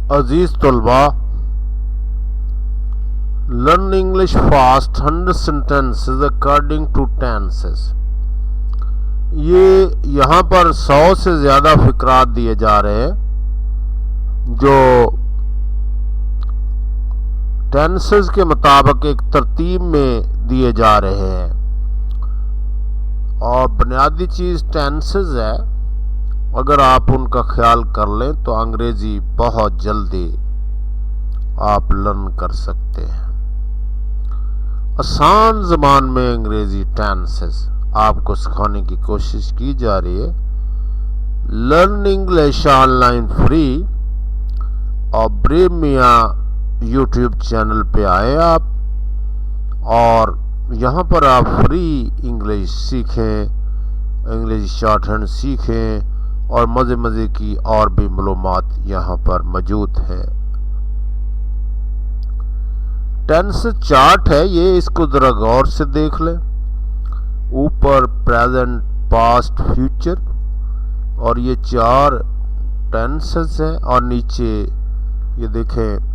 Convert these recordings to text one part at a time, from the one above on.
अजीज तलबा, learn English fast 100 sentences according to tenses. ये यहाँ पर 100 से ज़्यादा फिक्रात दिए जा रहे हैं जो टेंसेस के मुताबिक एक तरतीब में दिए जा रहे हैं। और बुनियादी चीज़ टेंसेस है, अगर आप उनका ख्याल कर लें तो अंग्रेज़ी बहुत जल्दी आप लर्न कर सकते हैं। आसान ज़बान में अंग्रेज़ी टेंसेस आपको सिखाने की कोशिश की जा रही है। लर्न इंग्लिश ऑनलाइन फ्री और ब्रेव मियाँ यूट्यूब चैनल पे आए आप, और यहाँ पर आप फ्री इंग्लिश सीखें, इंग्लिश शॉर्ट हैंड सीखें और मज़े मज़े की और भी मालूमात यहाँ पर मौजूद है। टेंस चार्ट है ये, इसको ज़रा गौर से देख लें। ऊपर प्रेजेंट, पास्ट, फ्यूचर और ये 4 टेंसेस हैं, और नीचे ये देखें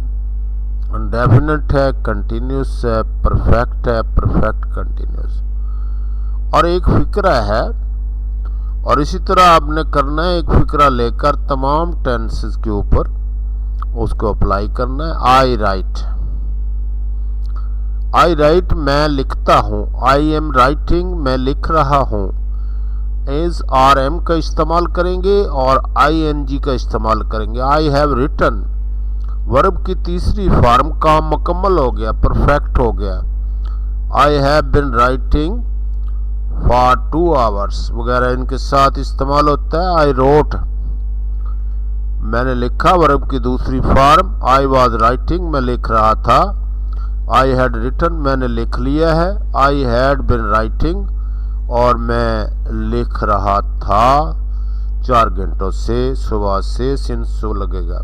डेफिनेट है, कंटिन्यूस है, परफेक्ट है, परफेक्ट कंटिन्यूस, और एक फिक्रा है। और इसी तरह आपने करना है, एक फिक्रा लेकर तमाम टेंसेस के ऊपर उसको अप्लाई करना है। आई राइट मैं लिखता हूँ, आई एम राइटिंग मैं लिख रहा हूँ। एज आर एम का इस्तेमाल करेंगे और आई एन जी का इस्तेमाल करेंगे। आई हैव रिटन वर्ब की तीसरी फॉर्म काम मुकम्मल हो गया, परफेक्ट हो गया। I have been writing for 2 hours वगैरह इनके साथ इस्तेमाल होता है। आई रोट मैंने लिखा, वर्ब की दूसरी फॉर्म। आई वॉज राइटिंग मैं लिख रहा था। आई हैड रिटन मैंने लिख लिया है। आई हैड बिन राइटिंग और मैं लिख रहा था 4 घंटों से, सुबह से सिंस लगेगा।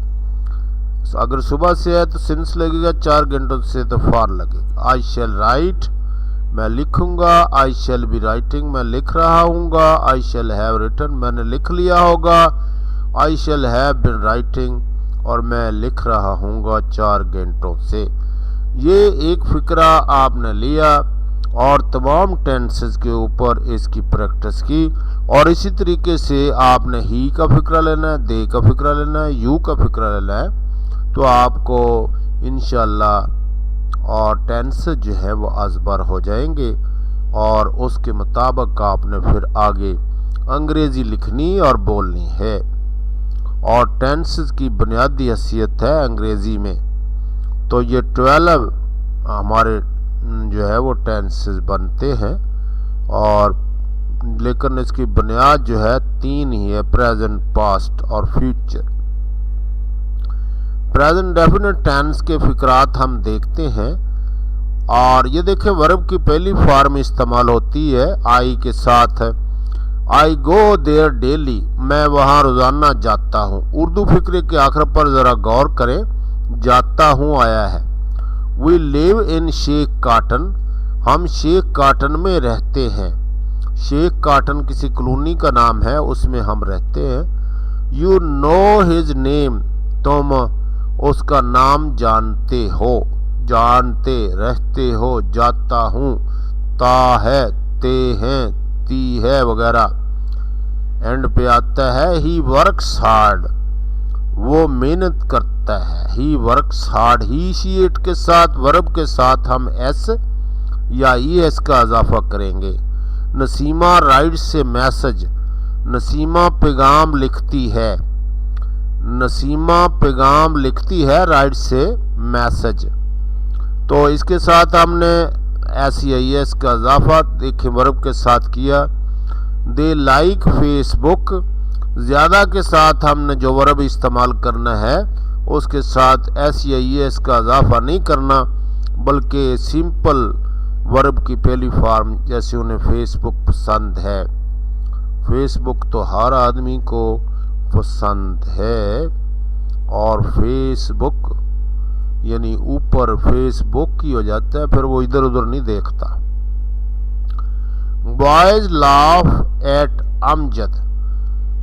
अगर सुबह से है तो सिंस लगेगा, 4 घंटों से तो फॉर लगेगा। आई शैल राइट मैं लिखूंगा। आई शैल बी राइटिंग मैं लिख रहा हूँगा। आई शैल हैव रिटन मैंने लिख लिया होगा। आई शैल हैव बिन राइटिंग और मैं लिख रहा हूँगा 4 घंटों से। ये एक फिक्रा आपने लिया और तमाम टेंसेस के ऊपर इसकी प्रैक्टिस की। और इसी तरीके से आपने ही का फिक्रा लेना है, दे का फिक्रा लेना है, यू का फिक्रा लेना है, तो आपको इंशाल्लाह और टेंस जो है वो अज़बर हो जाएंगे। और उसके मुताबिक आपने फिर आगे अंग्रेज़ी लिखनी और बोलनी है। और टेंसेस की बुनियादी हैसियत है अंग्रेज़ी में, तो ये 12 हमारे जो है वो टेंसेस बनते हैं। और लेकिन इसकी बुनियाद जो है 3 ही है, प्रेजेंट, पास्ट और फ्यूचर। प्रेजेंट डेफिनेट टेंस के फिक्रात हम देखते हैं। और ये देखें, वर्ब की पहली फॉर्म इस्तेमाल होती है आई के साथ। आई गो देयर डेली मैं वहाँ रोज़ाना जाता हूँ। उर्दू फिक्रे के आखिर पर ज़रा गौर करें, जाता हूँ आया है। We live in Sheikh Katan हम शेख काटन में रहते हैं। शेख काटन किसी कॉलोनी का नाम है, उसमें हम रहते हैं। यू नो हिज नेम तुम उसका नाम जानते हो, जानते रहते हो। जाता हूँ, ता है, ते हैं, ती है वगैरह। एंड पे आता है ही वर्क्स हार्ड वो मेहनत करता है। He works hard, he she it के साथ वर्ब के साथ हम एस या ई एस का इजाफा करेंगे। नसीमा राइट से मैसेज नसीमा पैगाम लिखती है। नसीमा पैगाम लिखती है राइट से मैसेज। तो इसके साथ हमने एस या ई एस का इजाफा देखिए वर्ब के साथ किया। दे लाइक फेसबुक, ज़्यादा के साथ हमने जो वर्ब इस्तेमाल करना है उसके साथ एस या ई एस का इजाफा नहीं करना, बल्कि सिंपल वर्ब की पहली फॉर्म, जैसे उन्हें फेसबुक पसंद है। फेसबुक तो हर आदमी को पसंद है। और फेसबुक यानी ऊपर फेसबुक ही हो जाता है, फिर वो इधर उधर नहीं देखता। बॉयज लाफ एट अमजद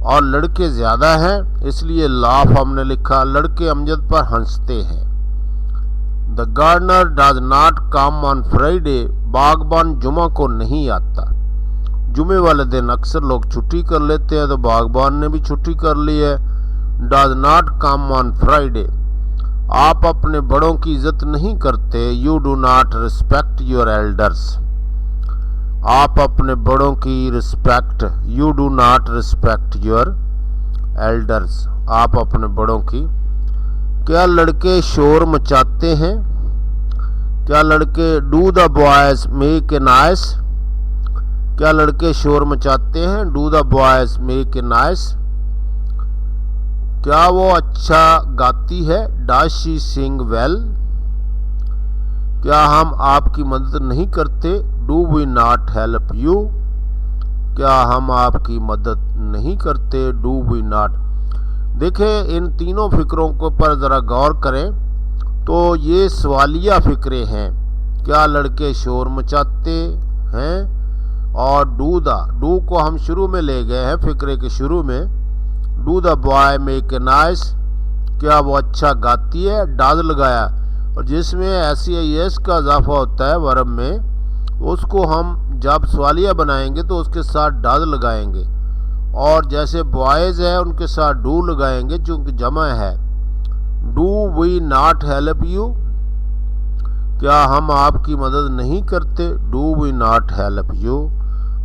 और लड़के ज़्यादा हैं इसलिए लाफ हमने लिखा, लड़के अमजद पर हंसते हैं। The gardener does not come on Friday, बागबान जुमा को नहीं आता। जुमे वाले दिन अक्सर लोग छुट्टी कर लेते हैं, तो बागबान ने भी छुट्टी कर ली है। Does not come on Friday, आप अपने बड़ों की इज्जत नहीं करते। You do not respect your elders, आप अपने बड़ों की respect, you do not respect your elders, आप अपने बड़ों की। क्या लड़के शोर मचाते हैं? क्या लड़के, do the boys make a noise, क्या लड़के शोर मचाते हैं? Do the boys make a noise. क्या वो अच्छा गाती है? डज शी सिंग वेल, क्या हम आपकी मदद नहीं करते? Do we not help you, क्या हम आपकी मदद नहीं करते? Do we not. देखें, इन तीनों फिक्रों को पर ज़रा गौर करें तो ये सवालिया फिक्रे हैं। क्या लड़के शोर मचाते हैं, और डू को हम शुरू में ले गए हैं, फिक्रे के शुरू में। Do the boy make a noise, क्या वो अच्छा गाती है? डज लगाया, और जिसमें एस का इजाफा होता है वर्ब में, उसको हम जब सवालिया बनाएंगे तो उसके साथ डज लगाएंगे, और जैसे बॉयज़ है उनके साथ डू लगाएंगे चूँकि जमा है। Do we not help you, क्या हम आपकी मदद नहीं करते? Do we not help you,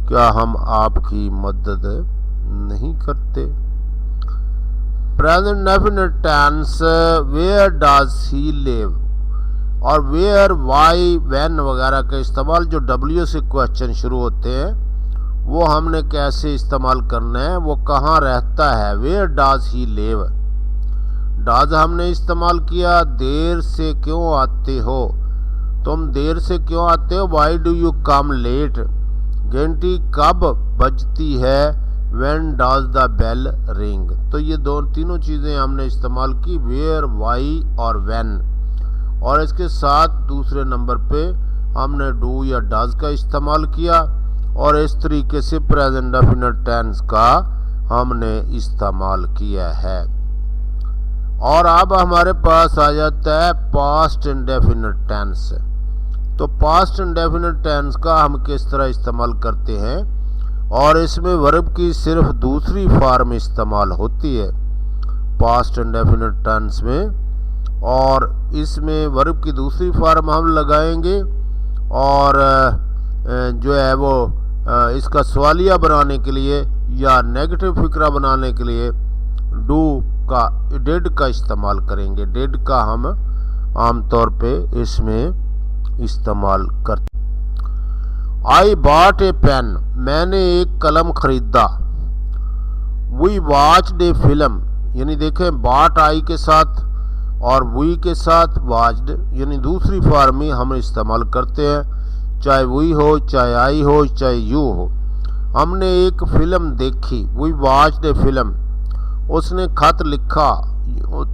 क्या हम आपकी मदद नहीं करते? Present definite tense, where does he live, और वेयर, वाई, व्हेन वगैरह का इस्तेमाल जो डब्ल्यू से क्वेश्चन शुरू होते हैं वो हमने कैसे इस्तेमाल करना है, वो कहाँ रहता है। Where does he live, does हमने इस्तेमाल किया। देर से क्यों आते हो, तुम देर से क्यों आते हो? Why do you come late. घंटी कब बजती है? When does the bell ring. तो ये तीनों चीज़ें हमने इस्तेमाल की, वेयर, वाई और व्हेन, और इसके साथ दूसरे नंबर पे हमने डू या डज का इस्तेमाल किया, और इस तरीके से प्रेजेंट डेफिनेट टेंस का हमने इस्तेमाल किया है। और अब हमारे पास आ जाता है पास्ट इंडेफिनिट टेंस। तो पास्ट इंडेफिनिट टेंस का हम किस तरह इस्तेमाल करते हैं, और इसमें वर्ब की सिर्फ दूसरी फॉर्म इस्तेमाल होती है पास्ट इंडेफिनिट टेंस में, और इसमें वर्ब की दूसरी फॉर्म हम लगाएंगे, और जो है वो इसका सवालिया बनाने के लिए या नेगेटिव फिक्रा बनाने के लिए डू का, डिड का इस्तेमाल करेंगे। डिड का हम आमतौर पे इसमें इस्तेमाल करते। आई बॉट ए पेन, मैंने एक कलम खरीदा। वी वॉच्ड ए फिल्म, यानी देखें बॉट आई के साथ और वी के साथ वॉच्ड यानी दूसरी फॉर्म में हम इस्तेमाल करते हैं, चाहे वी हो, चाहे आई हो, चाहे यू हो। हमने एक फिल्म देखी, वी वॉच्ड ए फिल्म। उसने खत लिखा,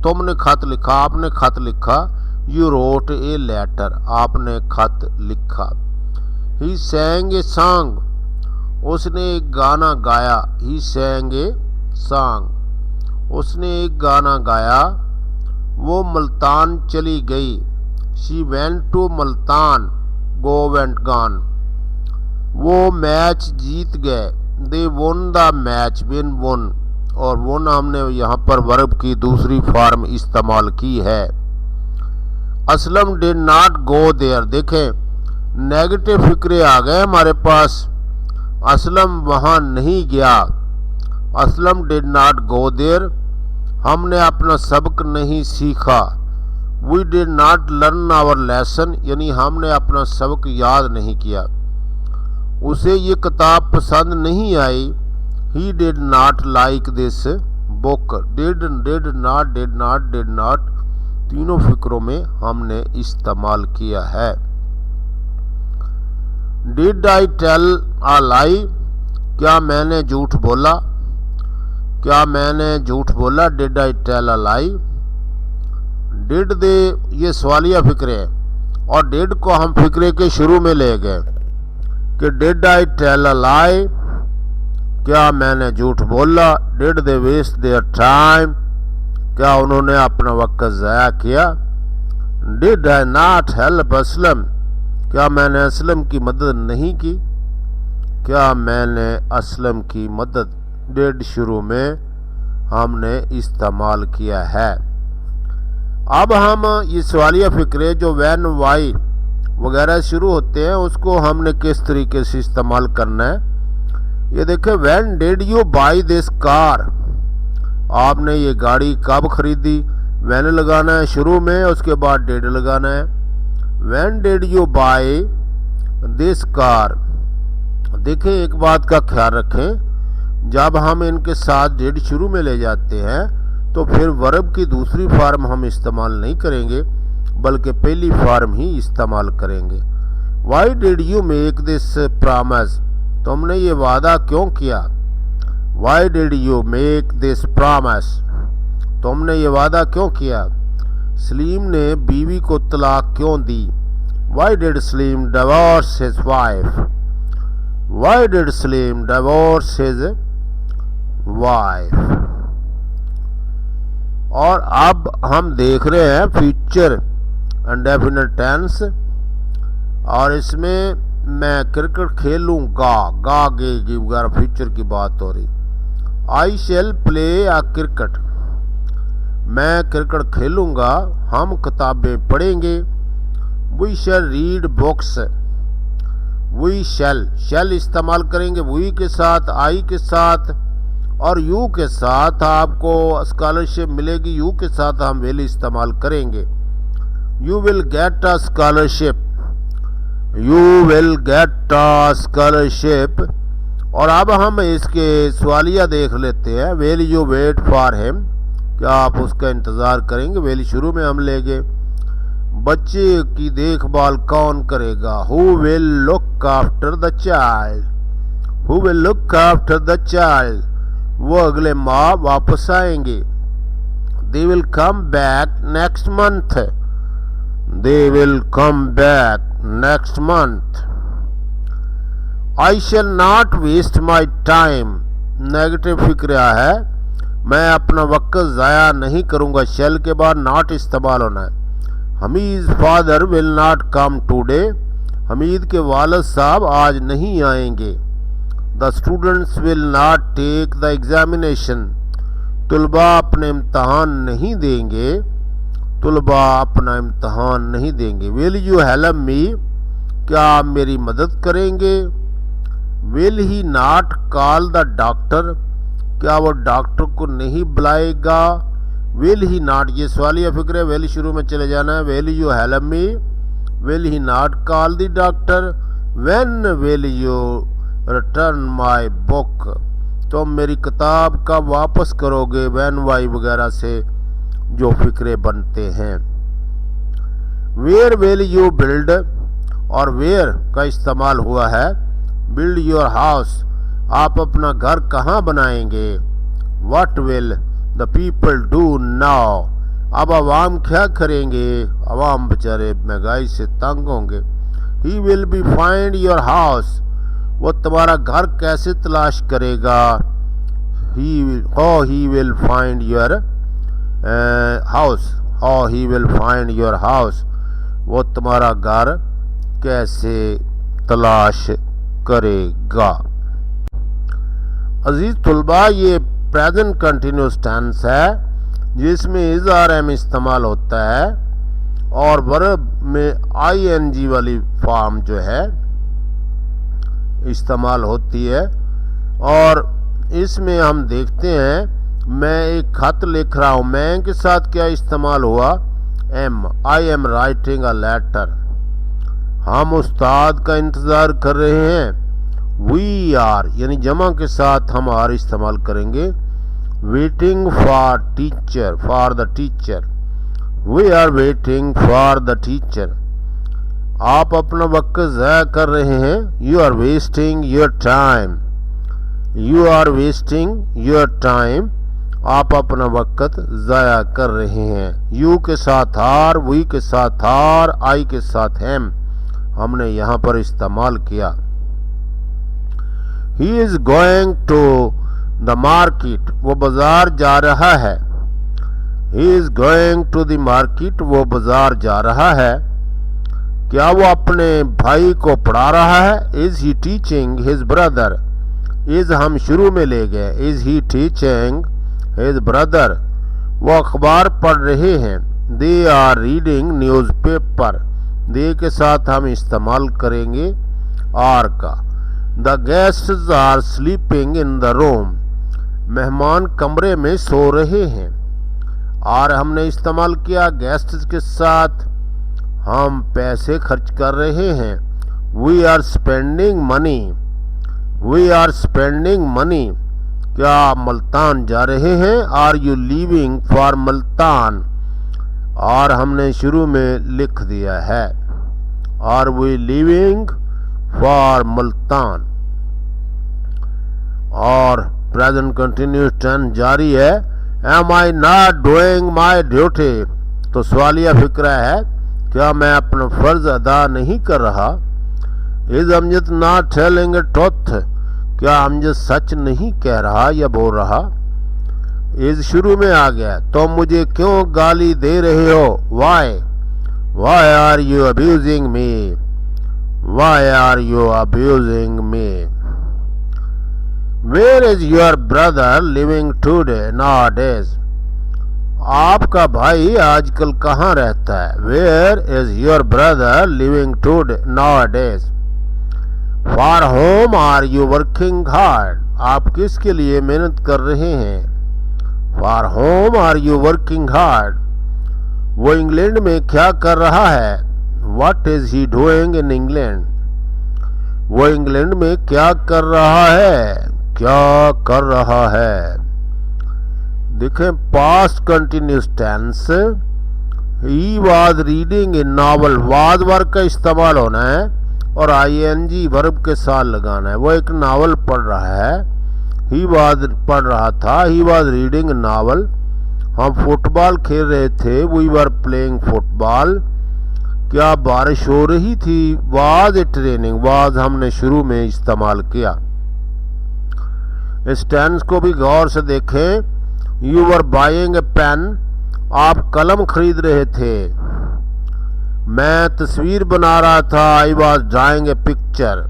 तुमने खत लिखा, आपने खत लिखा। यू रोट ए लेटर, आपने खत लिखा। ही सैंग ए सॉन्ग, उसने एक गाना गाया। ही सैंग ए सॉन्ग, उसने एक गाना गाया। वो मुल्तान चली गई। She went to Multan, go went gone. वो मैच जीत गए। They won the match, win वोन, और वोन हमने यहाँ पर वर्ब की दूसरी फॉर्म इस्तेमाल की है। Aslam did not go there, देखें नेगेटिव फिक्रे आ गए हमारे पास। असलम वहाँ नहीं गया। Aslam did not go there, हमने अपना सबक नहीं सीखा। We did not learn our lesson, यानी हमने अपना सबक याद नहीं किया। उसे ये किताब पसंद नहीं आई। He did not like this book. Did, did not तीनों फिक्रों में हमने इस्तेमाल किया है। डिड आई टेल अ लाई, क्या मैंने झूठ बोला? क्या मैंने झूठ बोला? Did I tell a lie. Did they, ये सवालिया फिक्रे हैं, और डिड को हम फिक्रे के शुरू में ले गए कि डिड आई टेल अ लाई, क्या मैंने झूठ बोला? Did they waste their time, क्या उन्होंने अपना वक्त ज़ाया किया? Did I not help Aslam, क्या मैंने असलम की मदद नहीं की? क्या मैंने असलम की मदद, डिड शुरू में हमने इस्तेमाल किया है। अब हम ये सवालिया फ़िक्रे जो वैन वाई वगैरह शुरू होते हैं उसको हमने किस तरीके से इस्तेमाल करना है। ये देखें, when did you by this car, आपने ये गाड़ी कब खरीदी? व्हेन लगाना है शुरू में, उसके बाद डिड लगाना है। When did you by this car. देखें, एक बात का ख्याल रखें, जब हम इनके साथ डिड शुरू में ले जाते हैं तो फिर वर्ब की दूसरी फॉर्म हम इस्तेमाल नहीं करेंगे बल्कि पहली फॉर्म ही इस्तेमाल करेंगे। Why did you make this promise, तुमने ये वादा क्यों किया? Why did you make this promise, तुमने ये वादा क्यों किया? सलीम ने बीवी को तलाक क्यों दी? Why did Salim divorce his wife, why did Salim divorce his wife. और अब हम देख रहे हैं फ्यूचर इंडेफिनिट टेंस, और इसमें मैं क्रिकेट खेलूंगा, गा गे वगैरह फ्यूचर की बात हो रही। I shall play a cricket, मैं क्रिकेट खेलूंगा, हम किताबें पढ़ेंगे। We shall read books, we shall इस्तेमाल करेंगे वी के साथ, आई के साथ और यू के साथ। आपको स्कॉलरशिप मिलेगी, यू के साथ हम विल इस्तेमाल करेंगे। You will get a scholarship, you will get a scholarship. और अब हम इसके सवालिया देख लेते हैं। Will you wait for him, क्या आप उसका इंतज़ार करेंगे? विल शुरू में हम लेंगे। बच्चे की देखभाल कौन करेगा? Who will look after the child, who will look after the child, वो अगले माह वापस आएंगे। They will come back next month, they will come back next month. I shall not waste my time, negative फिक्र है, मैं अपना वक्त ज़ाया नहीं करूँगा। शैल के बाद नॉट इस्तेमाल होना है। Hamid father will not come today, Hamid के वालिद साहब आज नहीं आएंगे। The students will not take the examination, तुलबा अपने इम्तहान नहीं देंगे, तुलबा अपना इम्तहान नहीं देंगे। विल यू हेल्प मी, क्या आप मेरी मदद करेंगे? Will he not call the doctor, क्या वो डॉक्टर को नहीं बुलाएगा? विल ही नॉट, ये सवालिया फिक्र है, विल शुरू में चले जाना है। Will you help me, will he not call the doctor. When will you return my book, तुम मेरी किताब कब वापस करोगे? व्हेन वाई वगैरह से जो फिक्रे बनते हैं। वेयर विल यू बिल्ड, और वेयर का इस्तेमाल हुआ है। बिल्ड योर हाउस, आप अपना घर कहाँ बनाएंगे? What will the people do now, अब आवाम क्या करेंगे? आवाम बेचारे महंगाई से तंग होंगे। ही will B find your house, वो तुम्हारा घर कैसे तलाश करेगा? He will find your house, how he will find your house, वो तुम्हारा घर कैसे तलाश करेगा। अजीज तुलबा, ये प्रेजेंट कंटिन्यूस टेंस है जिसमें इज़-आर-एम इस्तेमाल होता है और वर्ब में आईएनजी वाली फॉर्म जो है इस्तेमाल होती है। और इसमें हम देखते हैं, मैं एक खत लिख रहा हूँ, मैं के साथ क्या इस्तेमाल हुआ? Am, I am writing a letter, हम उस्ताद का इंतज़ार कर रहे हैं। वी आर, यानी जमा के साथ हम आर इस्तेमाल करेंगे। Waiting for teacher, for the teacher, we are waiting for the teacher. आप अपना वक्त ज़ाया कर रहे हैं। You are wasting your time, you are wasting your time, आप अपना वक्त ज़ाया कर रहे हैं। यू के साथ आर, वी के साथ आर, आई के साथ एम हमने यहाँ पर इस्तेमाल किया। He is going to the market, वो बाजार जा रहा है। He is going to the market, वो बाजार जा रहा है। क्या वो अपने भाई को पढ़ा रहा है? Is he teaching his brother, is हम शुरू में ले गए, is he teaching his brother, वो अखबार पढ़ रहे हैं। They are reading newspaper, they के साथ हम इस्तेमाल करेंगे आर का। The guests are sleeping in the room, मेहमान कमरे में सो रहे हैं। और हमने इस्तेमाल किया गेस्ट्स के साथ, हम पैसे खर्च कर रहे हैं। We are spending money, we are spending money, क्या आप मुल्तान जा रहे हैं? Are you leaving for Multan, और हमने शुरू में लिख दिया है are we leaving for Multan. और प्रेजेंट कंटिन्यूस टेंस जारी है। Am I not doing my duty, तो सवालिया फिक्रा है, क्या मैं अपना फर्ज अदा नहीं कर रहा? Is Amjad not telling a truth, क्या अमजद सच नहीं कह रहा या बोल रहा? इज शुरू में आ गया, तो मुझे क्यों गाली दे रहे हो? Why, why are you abusing me, why are you abusing me? Where is your brother living today nowadays, आपका भाई आजकल कहाँ रहता है? Where is your brother living today nowadays? For home are you working hard, आप किसके लिए मेहनत कर रहे हैं? For home are you working hard, वो इंग्लैंड में क्या कर रहा है? What is he doing in England, वो इंग्लैंड में क्या कर रहा है? क्या कर रहा है? देखें past continuous tense, he was reading in novel, was verb का इस्तेमाल होना है और आईएनजी वर्ब के साथ लगाना है। वो एक नावल पढ़ रहा है, ही वाज पढ़ रहा था, ही वाज रीडिंग नावल। हम फुटबॉल खेल रहे थे, वी वर प्लेइंग फुटबॉल। क्या बारिश हो रही थी? वाज इट रेनिंग, वाज हमने शुरू में इस्तेमाल किया। इस टेंस को भी गौर से देखें। You were buying a pen, आप कलम खरीद रहे थे। मैं तस्वीर बना रहा था, I was drawing A picture,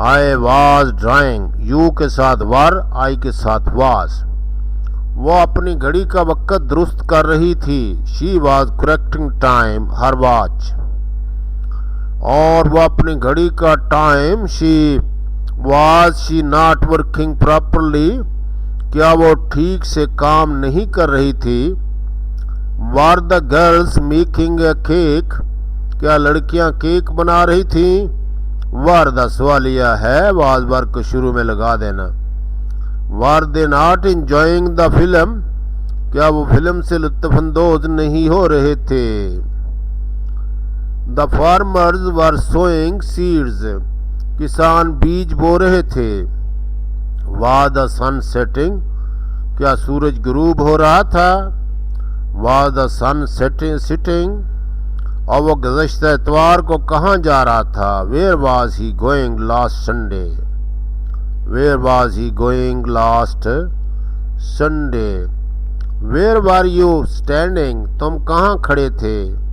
I was drawing. You के साथ वर, आई के साथ वॉज। वो अपनी घड़ी का वक्त दुरुस्त कर रही थी, she was correcting time her watch. और वो अपनी घड़ी का time, she was she not working properly, क्या वो ठीक से काम नहीं कर रही थी? Were the girls making a cake, क्या लड़कियां केक बना रही थी? वर द सवालिया है, वाज वर को शुरू में लगा देना। Were they not enjoying the film, क्या वो फिल्म से लुत्फानंदोज नहीं हो रहे थे? The farmers were sowing seeds, किसान बीज बो रहे थे। वाज द सन सेटिंग, क्या सूरज गुरूब हो रहा था? Was the sun setting. और वो गुज़श्ता इतवार को कहाँ जा रहा था? Where was he going last Sunday, where was he going last Sunday. Where were you standing, तुम कहाँ खड़े थे?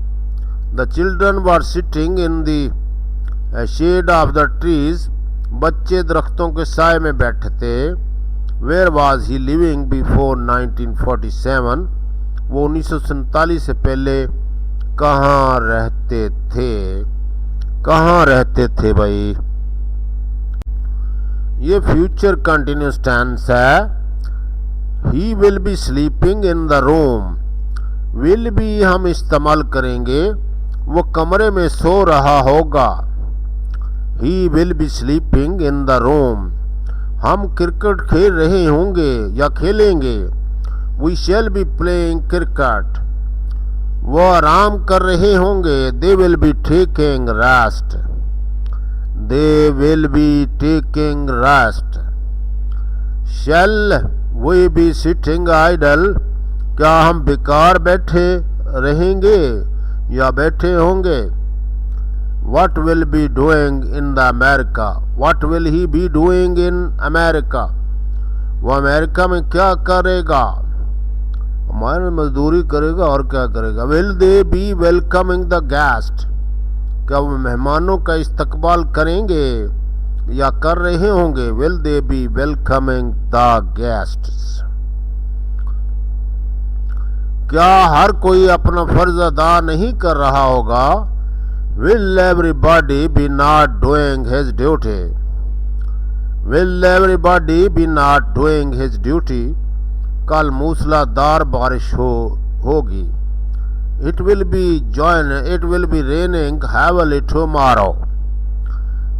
The children were sitting in the shade of the trees, बच्चे दरख्तों के साए में बैठे थे। Where was he living before 1947, वो 1947 से पहले कहाँ रहते थे? कहाँ रहते थे भाई? ये फ्यूचर कंटिन्यूस टेंस है। He will be sleeping in the room, will be हम इस्तेमाल करेंगे, वो कमरे में सो रहा होगा। He will be sleeping in the room, हम क्रिकेट खेल रहे होंगे या खेलेंगे। We shall be playing cricket, वो आराम कर रहे होंगे। They will be taking rest, they will be taking rest. Shall we be sitting idle, क्या हम बेकार बैठे रहेंगे या बैठे होंगे। What will be doing in the America, what will he be doing in America, वो अमेरिका में क्या करेगा, हमारे मजदूरी करेगा और क्या करेगा। Will they B welcoming the guest, क्या वो मेहमानों का इस्तकबाल करेंगे या कर रहे होंगे। Will they B welcoming the guests, क्या हर कोई अपना फर्ज अदा नहीं कर रहा होगा। Will everybody B not doing his duty, will everybody B not doing his duty, कल मूसलाधार बारिश होगी। It will be raining heavily tomorrow,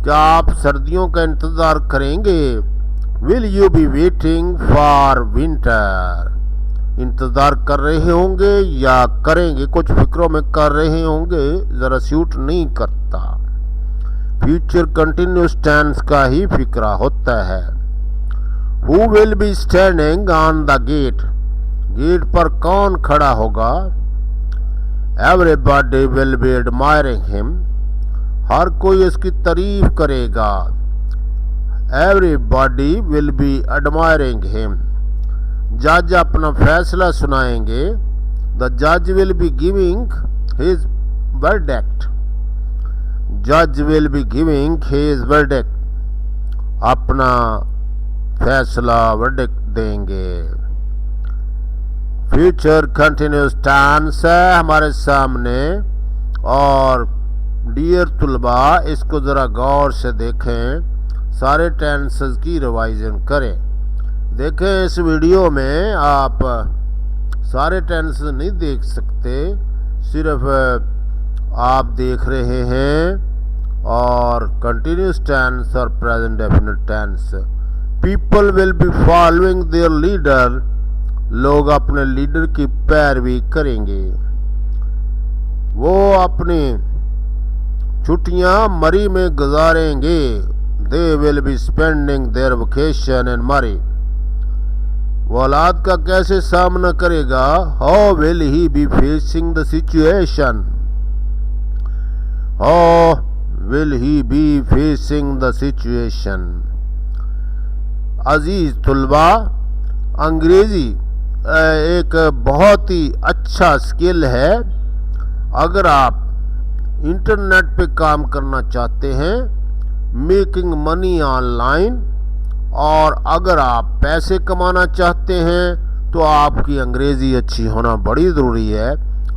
क्या आप सर्दियों का इंतजार करेंगे। Will you be waiting for winter, इंतजार कर रहे होंगे या करेंगे, कुछ फिक्रों में कर रहे होंगे, जरा सूट नहीं करता। फ्यूचर कंटिन्यूस टेंस का ही फिक्रा होता है। Who will be standing on the gate, gate पर कौन खड़ा होगा। Everybody will be admiring him, हर कोई इसकी तारीफ करेगा। Everybody will be admiring him, जज अपना फैसला सुनाएंगे। द जज will be giving his verdict, जज will be giving his verdict, अपना फैसला वर्डिक्ट देंगे। फ्यूचर कंटिन्यूस टेंस है हमारे सामने, और डियर तुलबा इसको ज़रा गौर से देखें, सारे टेंसेस की रिवाइजन करें। देखें इस वीडियो में आप सारे टेंसेस नहीं देख सकते, सिर्फ आप देख रहे हैं और कंटिन्यूस टेंस और present definite tense. People will be following their leader, लोग अपने लीडर की पैरवी करेंगे। वो अपनी छुट्टियां मरी में गुजारेंगे। They will be spending their vacation in Murree, वो हालात का कैसे सामना करेगा। How will he be facing the situation, how will he be facing the situation. अजीज तुलबा, अंग्रेजी एक बहुत ही अच्छा स्किल है। अगर आप इंटरनेट पे काम करना चाहते हैं, मेकिंग मनी ऑनलाइन, और अगर आप पैसे कमाना चाहते हैं तो आपकी अंग्रेज़ी अच्छी होना बड़ी ज़रूरी है।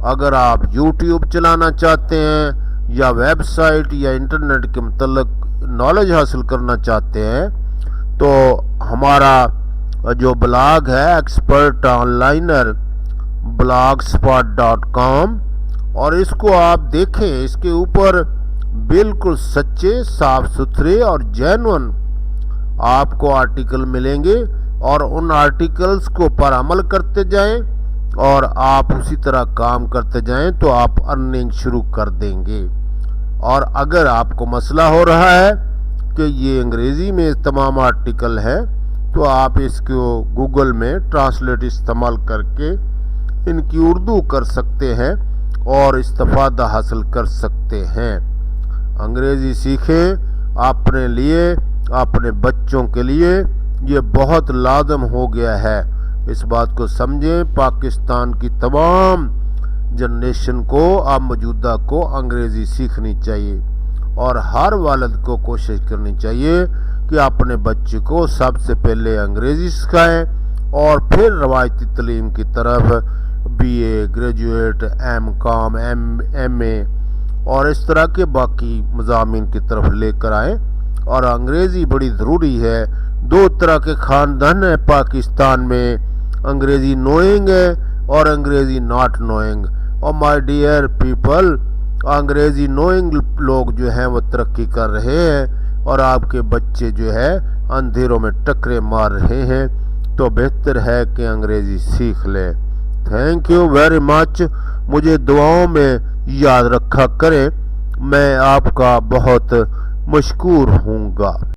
अगर आप YouTube चलाना चाहते हैं या वेबसाइट या इंटरनेट के मतलब नॉलेज हासिल करना चाहते हैं, तो हमारा जो ब्लॉग है एक्सपर्ट ऑनलाइनर blogspot.com, और इसको आप देखें। इसके ऊपर बिल्कुल सच्चे, साफ सुथरे और जेन्युइन आपको आर्टिकल मिलेंगे, और उन आर्टिकल्स को पर अमल करते जाएं और आप उसी तरह काम करते जाएं तो आप अर्निंग शुरू कर देंगे। और अगर आपको मसला हो रहा है कि ये अंग्रेज़ी में तमाम आर्टिकल हैं, तो आप इसको गूगल में ट्रांसलेट इस्तेमाल करके इनकी उर्दू कर सकते हैं और इस्तिफादा हासिल कर सकते हैं। अंग्रेज़ी सीखें अपने लिए, अपने बच्चों के लिए, ये बहुत लाजम हो गया है। इस बात को समझें, पाकिस्तान की तमाम जनरेशन को, अब मौजूदा को अंग्रेज़ी सीखनी चाहिए, और हर वालिद को कोशिश करनी चाहिए कि अपने बच्चे को सबसे पहले अंग्रेज़ी सिखाएं और फिर रवायती तालीम की तरफ BA, ग्रेजुएट, MCOM, MA और इस तरह के बाकी मज़ामीन की तरफ लेकर आएँ। और अंग्रेज़ी बड़ी ज़रूरी है। दो तरह के ख़ानदान है पाकिस्तान में, अंग्रेज़ी नोइंग है और अंग्रेज़ी नॉट नोइंग। और माय डियर पीपल, अंग्रेज़ी नोइंग लोग जो हैं वो तरक्की कर रहे हैं और आपके बच्चे जो है अंधेरों में टकरे मार रहे हैं। तो बेहतर है कि अंग्रेज़ी सीख लें। Thank you very much. मुझे दुआओं में याद रखा करें, मैं आपका बहुत मशकूर हूँगा।